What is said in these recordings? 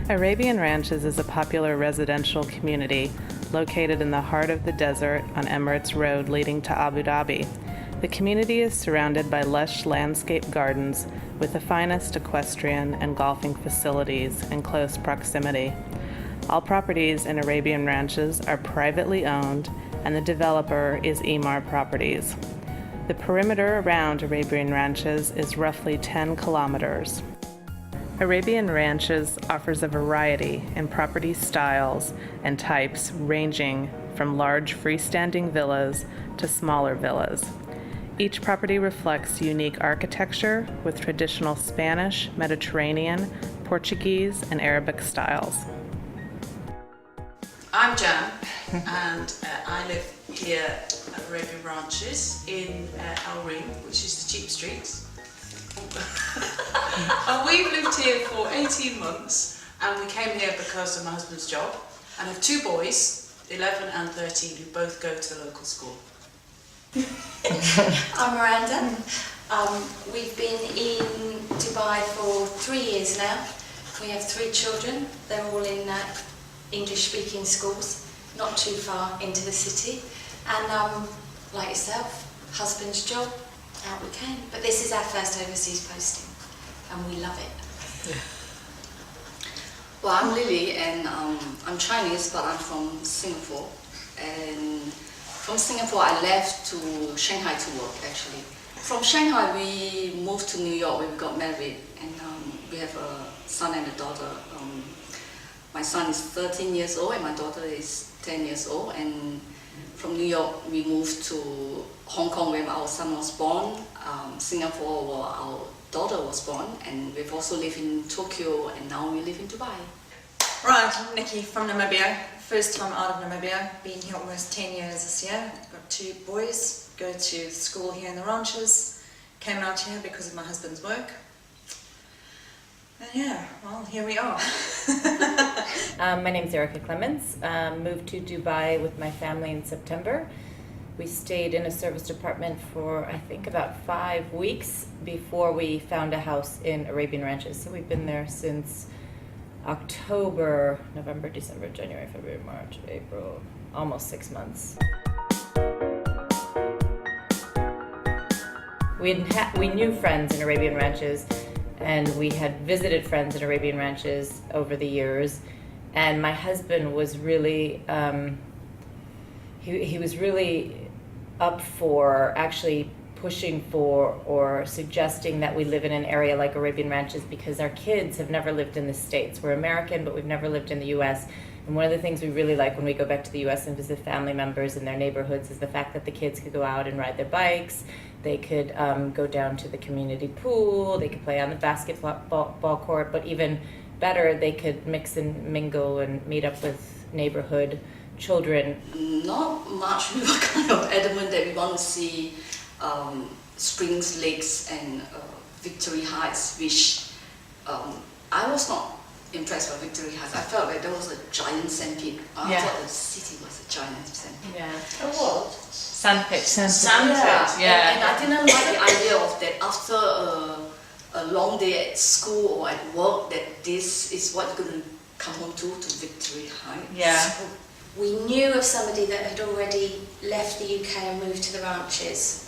Arabian Ranches is a popular residential community located in the heart of the desert on Emirates Road leading to Abu Dhabi. The community is surrounded by lush landscape gardens with the finest equestrian and golfing facilities in close proximity. All properties in Arabian Ranches are privately owned, and the developer is Emaar Properties. The perimeter around Arabian Ranches is roughly 10 kilometers. Arabian Ranches offers a variety in property styles and types ranging from large freestanding villas to smaller villas. Each property reflects unique architecture with traditional Spanish, Mediterranean, Portuguese, and Arabic styles. I'm Jan, and I live here at Arabian Ranches in Al Reem, which is the cheap streets. And we've lived here for 18 months, and we came here because of my husband's job. And I have two boys, 11 and 13, who both go to the local school. I'm Miranda. We've been in Dubai for 3 years now. We have 3 children. They're all in English-speaking schools, not too far into the city. And like yourself, husband's job, out we came. But this is our first overseas posting, and we love it. Well, I'm Lily, and I'm Chinese, but I'm from Singapore. And from Singapore, I left to Shanghai to work, actually. From Shanghai, we moved to New York where we got married, and we have a son and a daughter. My son is 13 years old, and my daughter is 10 years old. And from New York, we moved to Hong Kong where our son was born, Singapore where our daughter was born, and we've also lived in Tokyo, and now we live in Dubai. Right, I'm Nikki from Namibia. First time out of Namibia, been here almost 10 years this year. Got 2 boys, go to school here in the ranches. Came out here because of my husband's work. And yeah, well, here we are. My name's Erica Clements. Moved to Dubai with my family in September. We stayed in a service apartment for, I think, about 5 weeks before we found a house in Arabian Ranches. So we've been there since October, November, December, January, February, March, April, almost 6 months. We knew friends in Arabian Ranches, and we had visited friends in Arabian Ranches over the years. And my husband was really, he was really up for actually pushing for or suggesting that we live in an area like Arabian Ranches because our kids have never lived in the States. We're American, but we've never lived in the US. And one of the things we really like when we go back to the US and visit family members in their neighborhoods is the fact that the kids could go out and ride their bikes. They could go down to the community pool, they could play on the basketball court, but even better, they could mix and mingle and meet up with neighborhood children. Not much. We were kind of adamant that we want to see Springs Lakes and Victory Heights, which I was not impressed by Victory Heights. I felt like there was a giant sandpit. I thought the city was a giant sandpit. Yeah. A what? Sandpit. Sandpit, yeah. And I didn't like the idea of that after a long day at school or at work, that this is what you're going to come home to Victory Heights. Yeah. We knew of somebody that had already left the UK and moved to the ranches.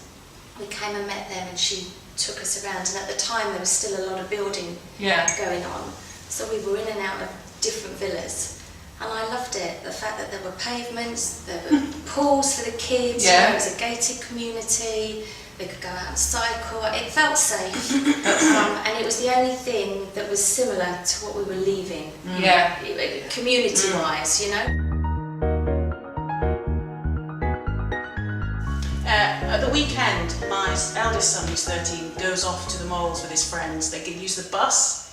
We came and met them, and she took us around, and at the time there was still a lot of building going on. So we were in and out of different villas, and I loved it. The fact that there were pavements, there were pools for the kids, there was a gated community, they could go out and cycle. It felt safe, and it was the only thing that was similar to what we were leaving, community-wise, you know. At the weekend, my eldest son, who's 13, goes off to the malls with his friends. They can use the bus,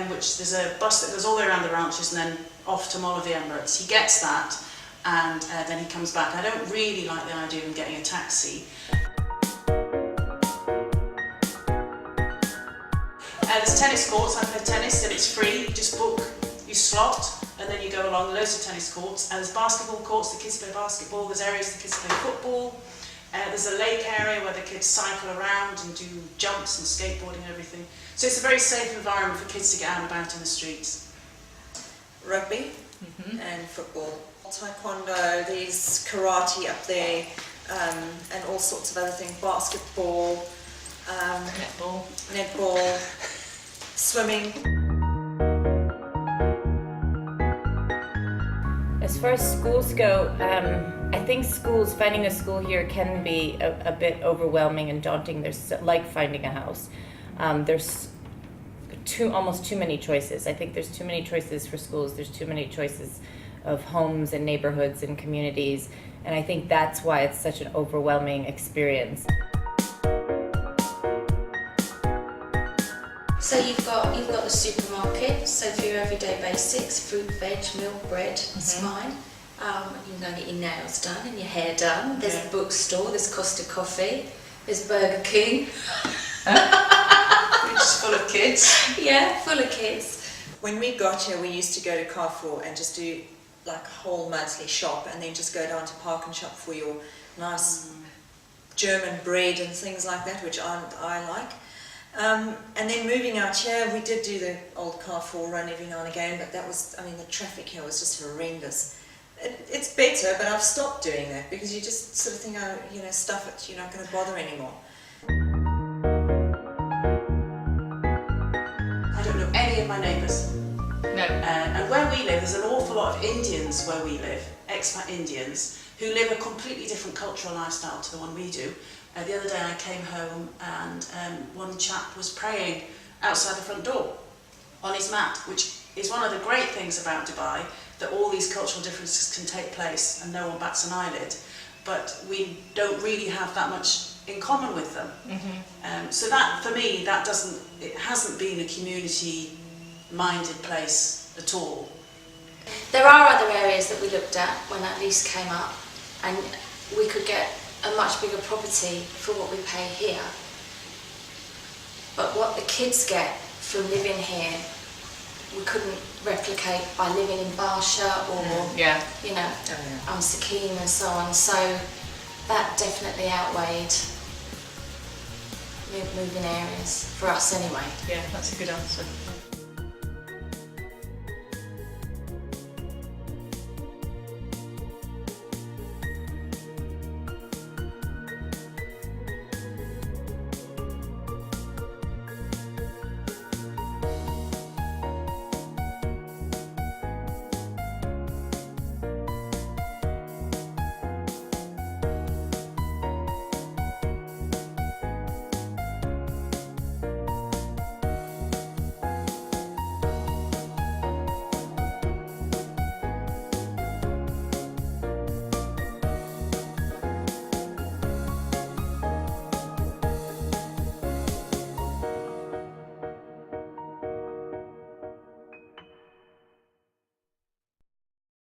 which there's a bus that goes all the way around the ranches and then off to Mall of the Emirates. He gets that, and then he comes back. I don't really like the idea of getting a taxi. There's tennis courts. I play tennis, and it's free. You just book, you slot, and then you go along loads of tennis courts. And there's basketball courts, the kids play basketball. There's areas the kids play football. There's a lake area where the kids cycle around and do jumps and skateboarding and everything. So it's a very safe environment for kids to get out and about in the streets. rugby and football. Taekwondo, there's karate up there, and all sorts of other things, basketball, netball, swimming. As far as schools go, I think finding a school here can be a bit overwhelming and daunting. There's like finding a house. There's almost too many choices. I think there's too many choices for schools. There's too many choices of homes and neighborhoods and communities. And I think that's why it's such an overwhelming experience. So you've got the supermarket, so for your everyday basics, fruit, veg, milk, bread, it's fine. You can go and get your nails done and your hair done. There's the bookstore, there's Costa Coffee, there's Burger King. Which is full of kids. Yeah, full of kids. When we got here, we used to go to Carrefour and just do like a whole monthly shop, and then just go down to Park and shop for your nice German bread and things like that, which I like. And then moving out here, we did do the old Carrefour run every now and again, but that was, I mean, the traffic here was just horrendous. It's better, but I've stopped doing that because you just sort of think, oh, you know, stuff it, you're not going to bother anymore. I don't know any of my neighbours. No. And where we live, there's an awful lot of Indians where we live, expat Indians, who live a completely different cultural lifestyle to the one we do. The other day I came home and one chap was praying outside the front door on his mat, which is one of the great things about Dubai, that all these cultural differences can take place and no one bats an eyelid, but we don't really have that much in common with them. So that, for me, it hasn't been a community-minded place at all. There are other areas that we looked at when that lease came up, and we could get a much bigger property for what we pay here. But what the kids get from living here, we couldn't replicate by living in Barsha or, you know, Sakim and so on. So that definitely outweighed moving areas for us anyway. Yeah, that's a good answer.